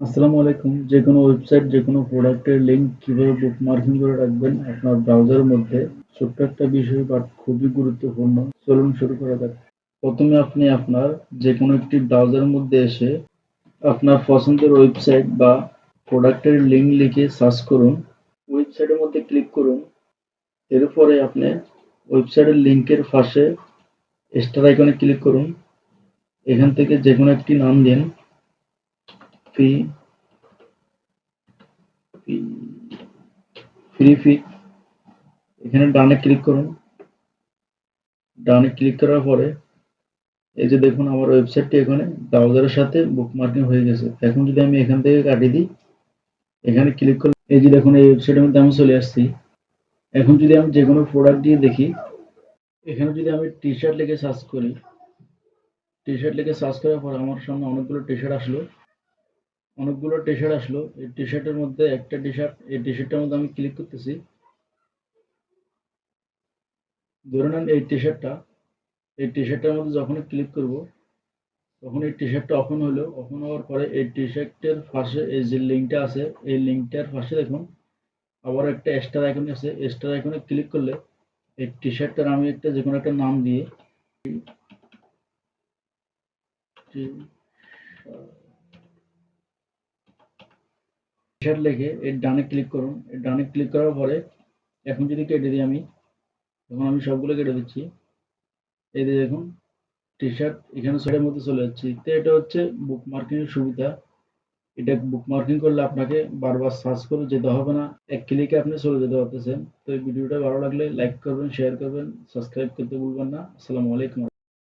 আসসালামু আলাইকুম। যেকোনো ওয়েবসাইট, যেকোনো প্রোডাক্টের লিঙ্ক কিভাবে বুকমার্কিং করে রাখবেন আপনার ব্রাউজারের মধ্যে, ছোট্ট একটা বিষয় বাট খুবই গুরুত্বপূর্ণ। চলুন শুরু করা যাক। প্রথমে আপনি আপনার যেকোনো একটি ব্রাউজারের মধ্যে এসে আপনার পছন্দের ওয়েবসাইট বা প্রোডাক্টের লিঙ্ক লিখে সার্চ করুন। ওয়েবসাইটের মধ্যে ক্লিক করুন। এরপরে আপনি ওয়েবসাইটের লিঙ্কের পাশে স্টার আইকনে ক্লিক করুন। এখান থেকে যেকোনো একটি নাম দিন। ফ্রি ফ্রি ফিক এখানে ডানে ক্লিক করুন। ডানে ক্লিক করার পরে এই যে দেখুন আমার ওয়েবসাইটটি এখানে ব্রাউজারের সাথে বুকমার্কিং হয়ে গেছে। এখন যদি আমি এখান থেকে কাটিয়ে দিই, এখানে ক্লিক করলে এই যে দেখুন এই ওয়েবসাইটের মধ্যে আমি চলে আসছি। এখন যদি আমি যেকোনো প্রোডাক্ট দিয়ে দেখি, এখানে যদি আমি টি শার্ট লিখে সার্চ করি, টি শার্ট লিখে সার্চ করার পর আমার সামনে অনেকগুলো টি শার্ট আসলো। এই টি শার্টের মধ্যে একটা টি শার্ট, এই টি শার্টটার মধ্যে আমি ক্লিক করতেছি। ধরে নেন এই টি শার্টটার মধ্যে যখনই ক্লিক করব, তখন এই টি শার্টটা ওপেন হলো। ওপেন হওয়ার পরে এই টি শার্টের পাশে এই যে লিঙ্কটা আছে, এই লিঙ্কটার পাশে দেখুন আবার একটা স্টার আইকন আছে। স্টার আইকনে ক্লিক করলে এই টি শার্টটার আমি একটা যে কোনো একটা নাম দিয়ে টি শার্ট লিখে এর ডানে ক্লিক করুন। এর ডানে ক্লিক করার পরে এখন যদি কেটে দিই আমি, এখন আমি সবগুলো কেটে দিচ্ছি। এই যে দেখুন টি শার্ট এখানে সাইডের মধ্যে চলে যাচ্ছে। তো এটা হচ্ছে বুকমার্কিং এর সুবিধা। এটা বুকমার্কিং করলে আপনাকে বারবার সার্চ করে যেতে হবে না, এক ক্লিকে আপনি চলে যেতে পারতেছেন। তো এই ভিডিওটা ভালো লাগলে লাইক করবেন, শেয়ার করবেন, সাবস্ক্রাইব করতে ভুলবেন না। আসসালামু আলাইকুম।